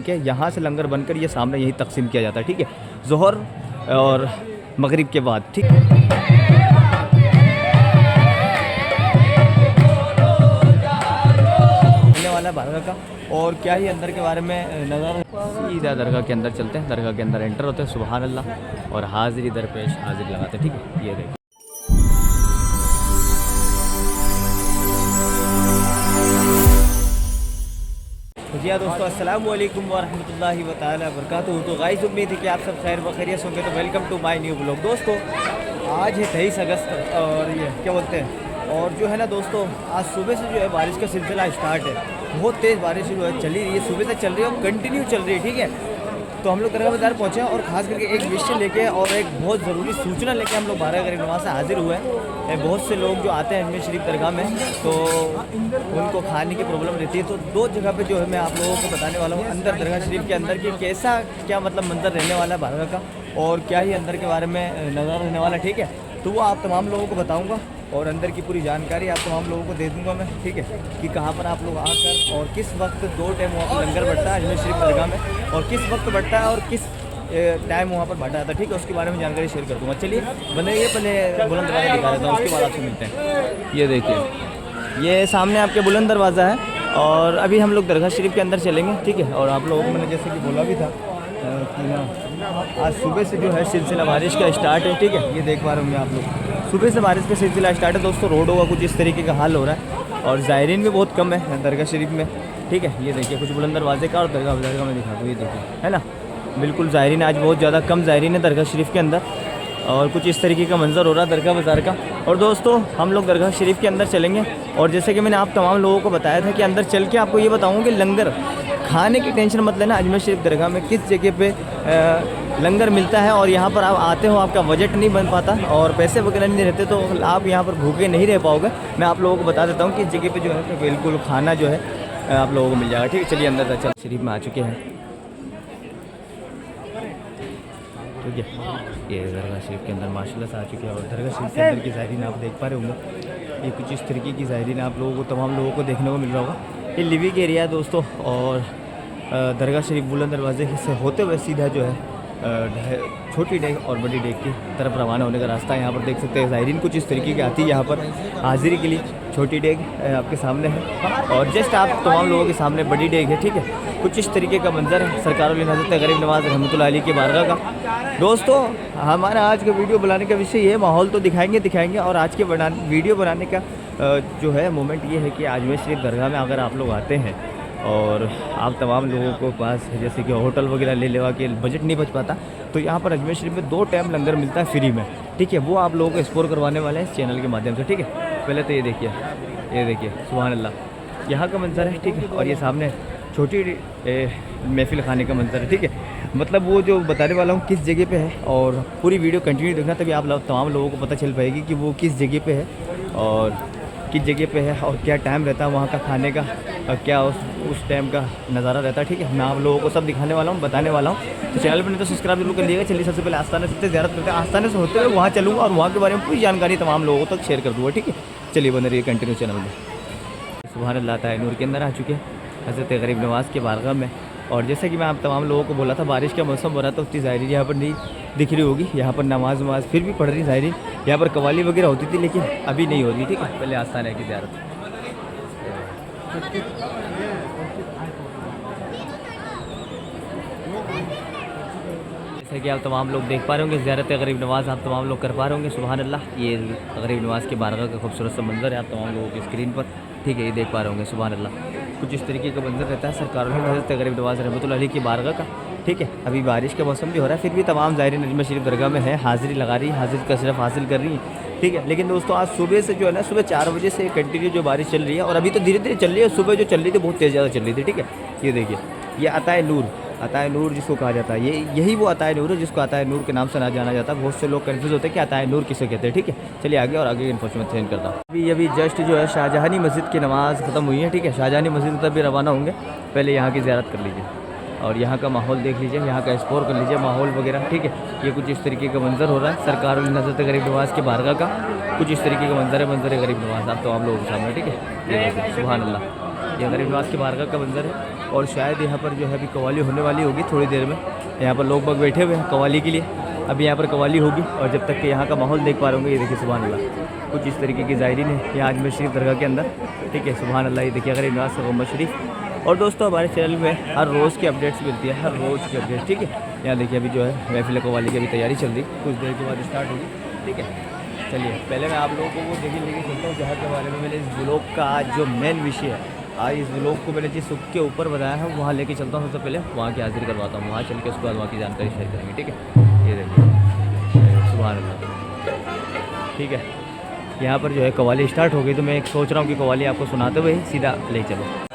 ठीक है, यहाँ से लंगर बनकर ये सामने यही तकसीम किया जाता है। ठीक है, ज़ोहर और मगरिब के बाद। ठीक है, होने वाला बारगाह का और क्या ही अंदर के बारे में नज़र। सीधा दरगाह के अंदर चलते हैं, दरगाह के अंदर एंटर होते हैं, सुबहान अल्लाह, और हाजिरी दरपेश हाजिरी लगाते हैं। ठीक है, ये देखिए। जी हाँ दोस्तों, अस्सलाम वालेकुम वरहमतुल्लाहि व तआला वबरकातुहू। तो गाइस, उम्मीद है कि आप सब खैर बखैरियत होंगे। तो welcome to my new blog. दोस्तों, आज है 23 अगस्त और ये क्या बोलते हैं, और जो है ना दोस्तों, आज सुबह से जो है बारिश का सिलसिला स्टार्ट है। बहुत तेज़ बारिश जो है चली रही है, सुबह से चल रही है और कंटिन्यू चल रही है। ठीक है, तो हम लोग दरगाह बाज़ार पहुँचे और ख़ास करके एक विषय लेके और एक बहुत ज़रूरी सूचना लेके हम लोग 12 गरीब नवाज से हाजिर हुए हैं। बहुत से लोग जो आते हैं अजमेर शरीफ दरगाह में, तो उनको खाने की प्रॉब्लम रहती है। तो दो जगह पे जो है मैं आप लोगों को बताने वाला हूँ, अंदर दरगाह शरीफ के अंदर कि कैसा क्या मतलब मंजर रहने वाला है बारगाह का, और क्या ही अंदर के बारे में नज़ारा रहने वाला है। ठीक है, तो वो आप तमाम लोगों को बताऊँगा और अंदर की पूरी जानकारी आप तमाम लोगों को दे दूँगा मैं। ठीक है, कि कहाँ पर आप लोग आकर और किस वक्त 2 टाइम वहाँ पर लंगर बढ़ता है अजमेर शरीफ दरगाह में, और किस वक्त बढ़ता है और किस टाइम वहाँ पर बांटा जाता है। ठीक है, उसके बारे में जानकारी शेयर कर दूँगा। चलिए बने, ये पहले बुलंद दरवाज़ा दिखा देता हूँ, उसके बाद आपसे मिलते हैं। ये देखिए, ये सामने आपके बुलंद दरवाज़ा है और अभी हम लोग दरगाह शरीफ के अंदर चलेंगे। ठीक है, और आप लोगों को मैंने जैसे कि बोला भी था कि ना, आज सुबह से जो है सिलसिला बारिश का स्टार्ट है। ठीक है, ये देख पा रहे होंगे आप लोग, सुबह से बारिश का सिलसिला स्टार्ट है। दोस्तों, रोडों का कुछ इस तरीके का हाल हो रहा है और ज़ायरीन भी बहुत कम है दरगाह शरीफ में। ठीक है, ये देखिए कुछ बुलंद दरवाजे का और दरगाह बाज़ार का मैं दिखा दूँ। ये देखिए, है ना, बिल्कुल ज़ायरीन आज बहुत ज़्यादा कम ज़ायरीन है दरगाह शरीफ के अंदर, और कुछ इस तरीके का मंजर हो रहा है दरगाह बाज़ार का। और दोस्तों, हम लोग दरगाह शरीफ के अंदर चलेंगे और जैसे कि मैंने आप तमाम लोगों को बताया था कि अंदर चल के आपको ये बताऊँगा कि लंगर खाने की टेंशन मत लेना। अजमेर शरीफ दरगाह में किस जगह पे लंगर मिलता है, और यहाँ पर आप आते हो, आपका बजट नहीं बन पाता और पैसे वगैरह नहीं रहते, तो आप यहाँ पर भूखे नहीं रह पाओगे। मैं आप लोगों को बता देता हूँ कि इस जगह पे जो है बिल्कुल खाना जो है आप लोगों को मिल जाएगा। ठीक है, चलिए अंदर चल शरीफ में आ चुके हैं। ठीक है, ये दरगाह शरीफ के अंदर माशाल्लाह से आ चुके हैं और दरगाह शरीफ के अंदर की ज़ायरीन आप देख पा रहे होंगे। ये कुछ इस तरीके की ज़ायरीन आप लोगों को तमाम लोगों को देखने को मिल रहा होगा। ये लिविंग एरिया है दोस्तों, और दरगाह शरीफ बुलंद दरवाजे से होते हुए सीधा जो है छोटी डेग और बड़ी डेग की तरफ रवाना होने का रास्ता है। यहाँ पर देख सकते हैं ज़ायरीन कुछ इस तरीके की आती है यहाँ पर हाजिरी के लिए। छोटी डेग आपके सामने है और जस्ट आप तमाम लोगों के सामने बड़ी डेग है। ठीक है, कुछ इस तरीके का मंजर है सरकार हज़रत गरीब नवाज़ रहमतुल्लाह अलैह की बारगाह का। दोस्तों, हमारा आज का वीडियो बनाने का विषय ये, माहौल तो दिखाएंगे और आज के वीडियो बनाने का जो है मोमेंट ये है कि अजमेर शरीफ दरगाह में अगर आप लोग आते हैं और आप तमाम लोगों को पास जैसे कि होटल वगैरह ले लेवा के बजट नहीं बच पाता, तो यहाँ पर अजमेर शरीफ में 2 टाइम लंगर मिलता है फ्री में। ठीक है, वो आप लोगों को एक्सप्लोर करवाने वाले हैं इस चैनल के माध्यम से। ठीक है, पहले तो ये देखिए सुभान अल्लाह, यहाँ का मंजर है। ठीक है, और ये सामने छोटी महफिल खाने का मंजर है। ठीक है, मतलब वो जो बताने वाला हूँ किस जगह पे है, और पूरी वीडियो कंटिन्यू देखना, तभी आप तमाम लोगों को पता चल पाएगी कि वो किस जगह पे है और किस जगह पे है और क्या टाइम रहता है वहाँ का खाने का, क्या उस टाइम का नज़ारा रहता है। ठीक है, मैं आप लोगों को सब दिखाने वाला हूँ, बताने वाला हूँ। तो चैनल पर नहीं तो सब्सक्राइब जरूर कर लीजिएगा। चलिए सबसे पहले आस्थाना से ज़ियारत करते हैं, आस्थाने से होते हुए वहाँ चलूँगा और वहाँ के बारे में पूरी जानकारी तमाम लोगों तक शेयर कर दूँगा। ठीक है, चलिए बने रहिए कंटिन्यू चैनल में। सुभान अल्लाह ताला नूर के अंदर आ चुके हैं हज़रत गरीब नवाज़ के बारगाह में, और जैसे कि मैं आप तमाम लोगों को बोला था बारिश का मौसम हो रहा था, उतनी ज़ायरीन यहाँ पर नहीं दिख रही होगी। यहाँ पर नमाज फिर भी पढ़ रही ज़ायरीन, यहाँ पर कवाली वगैरह होती थी लेकिन अभी नहीं होती। ठीक है, पहले आस्थाना की ज़ियारत। जैसे कि आप तमाम लोग देख पा रहे होंगे, ज़ियारत गरीब नवाज़ आप तमाम लोग कर पा रहे होंगे। सुभान अल्लाह, ये गरीब नवाज़ के बारगाह का खूबसूरत सा मंजर है आप तमाम लोगों की स्क्रीन पर। ठीक है, ये देख पा रहे होंगे सुभान अल्लाह, कुछ इस तरीके का मंजर रहता है सरकार हज़रत गरीब नवाज़ रहमतुल्लाह अलैह की बारगाह का। ठीक है, अभी बारिश का मौसम भी हो रहा है, फिर भी तमाम ज़ायरीन अजमेर शरीफ दरगाह में है, हाज़िरी लगा रही है, हाजिर का सिर्फ हासिल कर रही है। ठीक है, लेकिन दोस्तों आज सुबह से जो है ना, सुबह 4 बजे से कंटिन्यू जो बारिश चल रही है और अभी तो धीरे धीरे चल रही है। सुबह जो चल रही थी बहुत तेज़ ज़्यादा चल रही थी। ठीक है, ये देखिए, ये अताए नूर जिसको कहा जाता है, यही वो अताए नूर है जिसको अताए नूर के नाम से ना जाना जाता है। बहुत से लोग कंफ्यूज होते हैं कि अताए नूर किसे कहते हैं। ठीक है, चलिए आगे और आगे इन्फॉर्मेशन सेंड करता हूँ। अभी जस्ट जो है शाहजहानी मस्जिद की नमाज़ ख़त्म हुई है। ठीक है, शाहजहानी मस्जिद तब भी रवाना होंगे, पहले यहाँ की ज़ियारत कर लीजिए और यहाँ का माहौल देख लीजिए, यहाँ का एक्सप्लोर कर लीजिए माहौल वगैरह। ठीक है, ये कुछ इस तरीके का मंजर हो रहा है सरकार हज़रत गरीब नवाज़ की बारगाह का। कुछ इस तरीके का मंजर है गरीब नवाज़ आप तो आप लोगों के सामने। ठीक है, ये सुभान अल्लाह। ये गरीब नवाज के बारगाह का मंजर है। और शायद यहाँ पर जो है अभी कवाली होने वाली होगी थोड़ी देर में। यहाँ पर लोग बाग बैठे हुए हैं कवाली के लिए। अभी यहाँ पर कवाली होगी और जब तक कि यहाँ का माहौल देख पा रहे होंगे। ये देखिए सुभान अल्लाह, कुछ इस तरीके की ज़ायरीन है यहाँ अजमेर शरीफ दरगाह के अंदर। ठीक है, सुभान अल्लाह। ये देखिए गरीब नवाज मोहम्मद शरीफ। और दोस्तों हमारे चैनल में हर रोज़ की अपडेट्स मिलती है, हर रोज़ की अपडेट। ठीक है, यहाँ देखिए अभी जो है महफिल कवाली की अभी तैयारी चल रही, कुछ देर के बाद स्टार्ट होगी। ठीक है, चलिए पहले मैं आप लोगों को वो देखिए लेके चलता हूँ जहाँ के बारे में मैंने इस ब्लॉग का आज जो मेन विषय है, आज इस ब्लॉग को मैंने जिस सुख के ऊपर बताया है वहाँ लेके चलता हूँ। सबसे पहले वहाँ की हाजिरी करवाता हूँ, वहाँ चल के उसके बाद वहाँ की जानकारी शेयर करेंगे। ठीक है, ये देखिए सुभान अल्लाह। ठीक है, यहाँ पर जो है कवाली स्टार्ट हो गई, तो मैं एक सोच रहा हूँ कि कवाली आपको सुनाते हुए सीधा ले चलो।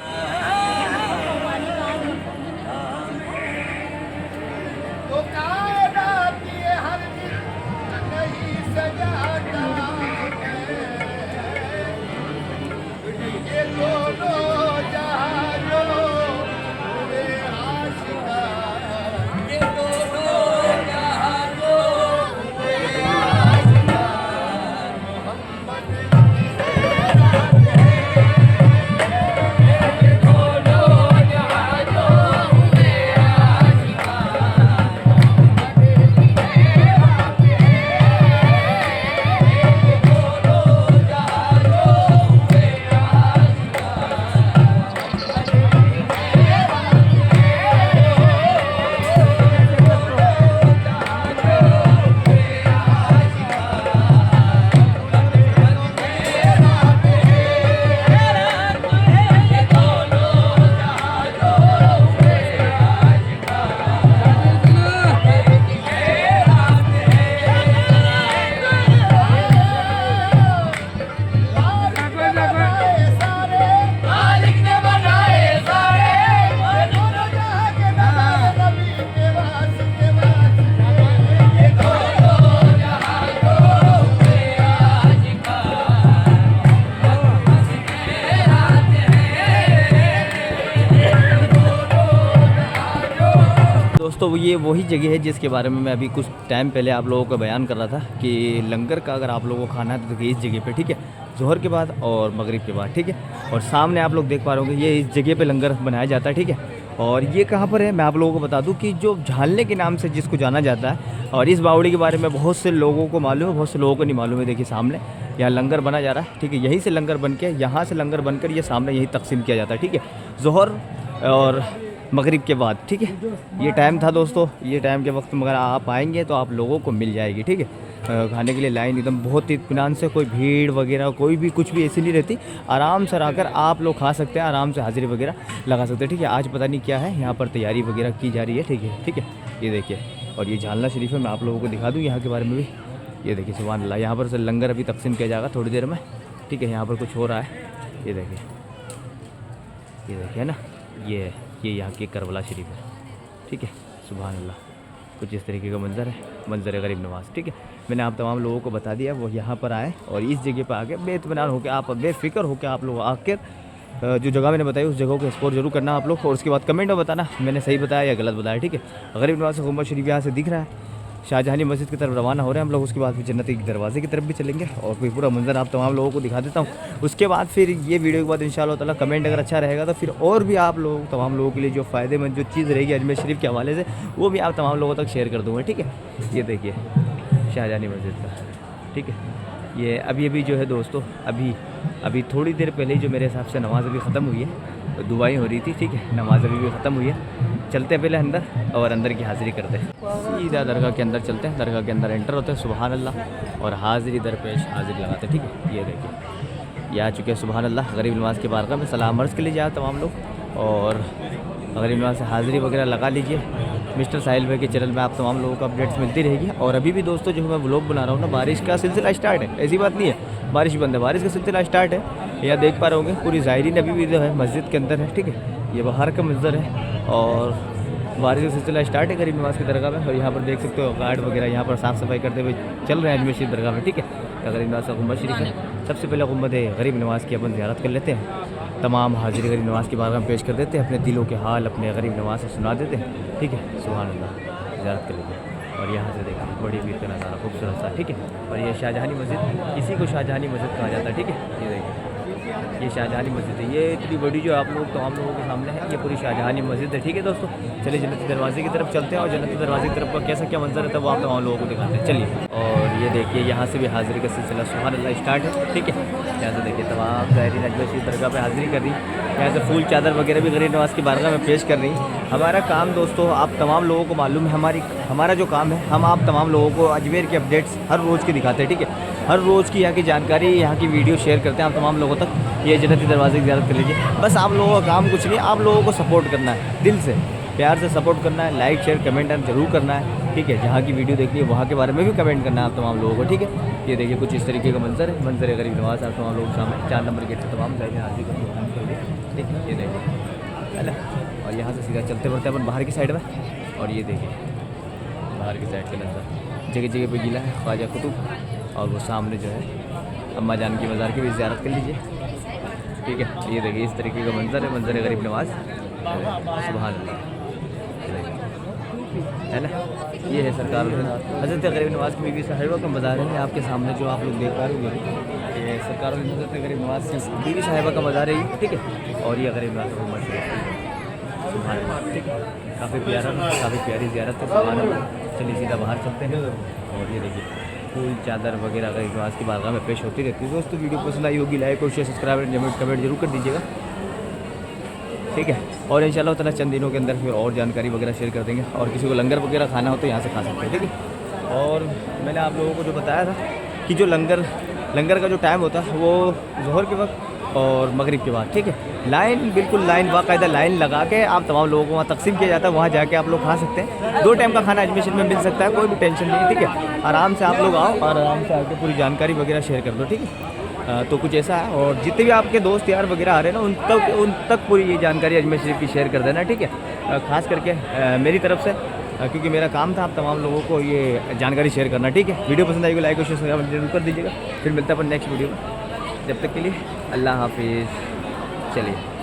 दोस्तों ये वही जगह है जिसके बारे में मैं अभी कुछ टाइम पहले आप लोगों को बयान कर रहा था कि लंगर का अगर आप लोगों को खाना है तो देखिए इस जगह पे। ठीक है, जोहर के बाद और मगरिब के बाद। ठीक है, और सामने आप लोग देख पा रहे होंगे ये इस जगह पे लंगर बनाया जाता है। ठीक है, और ये कहाँ पर है मैं आप लोगों को बता दूं कि जो झालने के नाम से जिसको जाना जाता है, और इस बावड़ी के बारे में बहुत से लोगों को मालूम है, बहुत से लोगों को नहीं मालूम है। देखिए सामने यहाँ लंगर बना जा रहा है। ठीक है, यहीं से लंगर बन के, यहाँ से लंगर बनकर ये सामने यहीं तकसीम किया जाता है। ठीक है, जोहर और मगरिब के बाद। ठीक है, ये टाइम था दोस्तों, ये टाइम के वक्त मगर आप आएंगे तो आप लोगों को मिल जाएगी। ठीक है, खाने के लिए लाइन एकदम बहुत इत्मीनान से, कोई भीड़ वगैरह कोई भी कुछ भी ऐसी नहीं रहती। आराम से आकर आप लोग खा सकते हैं, आराम से हाजिरी वगैरह लगा सकते हैं। ठीक है, आज पता नहीं क्या है यहाँ पर तैयारी वगैरह की जा रही है। ठीक है, ठीक है, ये देखिए। और ये झालना शरीफ है, मैं आप लोगों को दिखा दूँ यहाँ के बारे में भी। ये देखिए सुभान अल्लाह, यहाँ पर से लंगर अभी तकसीम किया जाएगा थोड़ी देर में। ठीक है, यहाँ पर कुछ हो रहा है, ये देखिए, ये देखिए ना, ये यहाँ की करबला शरीफ है। ठीक है, सुभान अल्लाह, कुछ इस तरीके का मंजर है गरीब नवाज़। ठीक है, मैंने आप तमाम लोगों को बता दिया वो यहाँ पर आए और इस जगह पर आके बेइत्मीनान होकर, आप बेफिक्र होकर आप लोग आकर जो जगह मैंने बताई उस जगह को एक्सप्लोर जरूर करना आप लोग। और उसके बाद कमेंट में बताना मैंने सही बताया या गलत बताया। ठीक है, गरीब नवाज़ मोहम्मद शरीफ यहाँ से दिख रहा है, शाहजहानी मस्जिद की तरफ रवाना हो रहे हैं हम लोग। उसके बाद फिर जन्नती के दरवाजे की तरफ भी चलेंगे और कोई पूरा मंजर आप तमाम लोगों को दिखा देता हूँ। उसके बाद फिर ये वीडियो के बाद इंशाअल्लाह ताला कमेंट अगर अच्छा रहेगा तो फिर और भी आप लोग तमाम लोगों के लिए जो फ़ायदेमंद जो चीज़ रहेगी अजमेर शरीफ के हवाले से वो भी आप तमाम लोगों तक शेयर कर दूँगा। ठीक है, ये देखिए शाहजहानी मस्जिद का। ठीक है, ये अभी जो है दोस्तों, अभी थोड़ी देर पहले ही जो मेरे हिसाब से नमाज़ अभी ख़त्म हुई है, दुआएं हो रही थी। ठीक है, नमाज़ अभी भी ख़त्म हुई है। चलते हैं पहले अंदर और अंदर की हाज़िरी करते हैं। सीधा दरगाह के अंदर चलते हैं, दरगाह के अंदर एंटर होते हैं, सुभान अल्लाह, और हाज़िरी दरपेश हाज़िरी लगाते हैं। ठीक है, ये देखिए ये आ चुके हैं, सुभान अल्लाह। गरीब नवाज़ के बारगाह में सलाम अर्ज़ के लिए जाए तमाम लोग और गरीब नवाज़ से हाज़िरी वगैरह लगा लीजिए। मिस्टर साहिल भाई के चैनल में आप तमाम लोगों को अपडेट्स मिलती रहेगी। और अभी भी दोस्तों जो मैं व्लॉग बना रहा हूँ ना, बारिश का सिलसिला स्टार्ट है, ऐसी बात नहीं है, बारिश बंद है, बारिश का सिलसिला स्टार्ट है। यहाँ देख पा रहे होंगे पूरी ज़ायरीन अभी भी जो है मस्जिद के अंदर है। ठीक है, ये बाहर का मंजर है और बारिश का सिलसिला स्टार्ट है गरीब नवाज़ की दरगाह में। और यहाँ पर देख सकते हो गार्ड वगैरह यहाँ पर साफ़ सफाई करते हुए चल रहे हैं अजमेर शरीफ दरगाह में। ठीक है, गरीब नवाज़ का गुंबद शरीफ है। सबसे पहले गुंबद गरीब नवाज़ की अपन ज़ियारत कर लेते हैं, तमाम हाजिरी गरीब नवाज़ की बारगाह में पेश कर देते हैं, अपने दिलों के हाल अपने गरीब नवाज़ से सुना देते हैं। ठीक है, सुभान अल्लाह, ज़ियारत कर लेते हैं। और यहाँ से देखिए बड़ी भीड़ का नज़ारा खूबसूरत सा। ठीक है, और ये शाहजहानी मस्जिद, इसी को शाहजहानी मस्जिद कहा जाता है। ठीक है, ये देखिए ये शाहजहानी मस्जिद है, ये इतनी बड़ी जो आप लोग तमाम लोगों के सामने है, ये पूरी शाहजहानी मस्जिद है। ठीक है दोस्तों, चलिए जन्नती दरवाजे की तरफ चलते हैं और जन्नती दरवाजे की तरफ का कैसा क्या मंजर है तब वो आप तमाम लोगों को दिखाते हैं। चलिए, और ये देखिए यहाँ से भी हाज़िरी का सिलसिला सुभान अल्लाह स्टार्ट है। ठीक है, यहाँ से देखिए तमाम ज़ायरीन अजमेर दरगाह पर हाज़िरी कर रही, यहाँ से फूल चादर वगैरह भी गरीब नवाज़ की बारगाह में पेश कर रही। हमारा काम दोस्तों आप तमाम लोगों को मालूम है, हमारा जो काम है, हम आप तमाम लोगों को अजमेर के अपडेट्स हर रोज़ के दिखाते हैं। ठीक है, हर रोज़ की यहाँ की जानकारी, यहाँ की वीडियो शेयर करते हैं आप तमाम लोगों तक। ये जन्नती दरवाजे की ज़ियारत कर लीजिए। बस आप लोगों का काम कुछ नहीं, आप लोगों को सपोर्ट करना है, दिल से प्यार से सपोर्ट करना है, लाइक शेयर कमेंट ज़रूर करना है। ठीक है, जहाँ की वीडियो देखनी है वहाँ के बारे में भी कमेंट करना है आप तमाम लोगों को। ठीक है, ये देखिए कुछ इस तरीके का मंजर है, मंजर है गरीब नवाज़ आप तमाम लोगों के सामने 4 नंबर गेट से तमाम जाएंगे हाजिर करिए। ठीक है, ये देखिए है ना, और यहाँ से सीधा चलते बढ़ते अपन बाहर की साइड में, और ये देखिए बाहर की साइड के नज़र जगह जगह पे गीला है ख्वाजा कुतुब, और वो सामने जो है अम्मा जान की मज़ार की भी ज़ियारत कर लीजिए। ठीक है, ये देखिए इस तरीके का मंजर है, मंजर है गरीब नवाज़ सुभान अल्लाह है ना। ये है सरकार हज़रत गरीब नवाज़ की बीवी साहिबा का मज़ार है, आपके सामने जो आप लोग देख पा रहे होंगे ये सरकार हज़रत गरीब नवाज़ की बीवी साहिबा का मज़ार है ये। ठीक है, और ये गरीब नवाज़ का मशहूर सुभान अल्लाह। ठीक है, काफ़ी प्यारी ज़ियारत है सुभान अल्लाह। चलिए सीधा बाहर चलते हैं, और ये देखिए फूल चादर वगैरह गरीब नवाज़ की बारगाह में पेश होती रहती है। दोस्तों वीडियो पसंद आई होगी लाइक और शेयर सब्सक्राइब कमेंट जरूर कर दीजिएगा। ठीक है, और इंशाल्लाह ताला चंद दिनों के अंदर फिर और जानकारी वगैरह शेयर कर देंगे, और किसी को लंगर वगैरह खाना हो तो यहाँ से खा सकते हैं। ठीक है, और मैंने आप लोगों को जो बताया था कि जो लंगर का जो टाइम होता है वो ज़ोहर के वक्त और मगरिब के बाद। ठीक है, लाइन बिल्कुल लाइन बाकायदा लाइन लगा के आप तमाम लोगों को वहाँ तकसीम किया जाता है, वहाँ जाके आप लोग खा सकते हैं। 2 टाइम का खाना एडमिशन में मिल सकता है, कोई भी टेंशन नहीं है। ठीक है, आराम से आप लोग आओ और आराम से आके पूरी जानकारी वगैरह शेयर कर दो। ठीक है, तो कुछ ऐसा है, और जितने भी आपके दोस्त यार वगैरह आ रहे हैं ना उन तक पूरी ये जानकारी अजमेर शरीफ की शेयर कर देना। ठीक है, ख़ास करके मेरी तरफ से, क्योंकि मेरा काम था आप तमाम लोगों को ये जानकारी शेयर करना। ठीक है, वीडियो पसंद आएगी लाइक और शेयर जरूर कर दीजिएगा। फिर मिलता है अपन नेक्स्ट वीडियो में, जब तक के लिए अल्लाह हाफिज़। चलिए।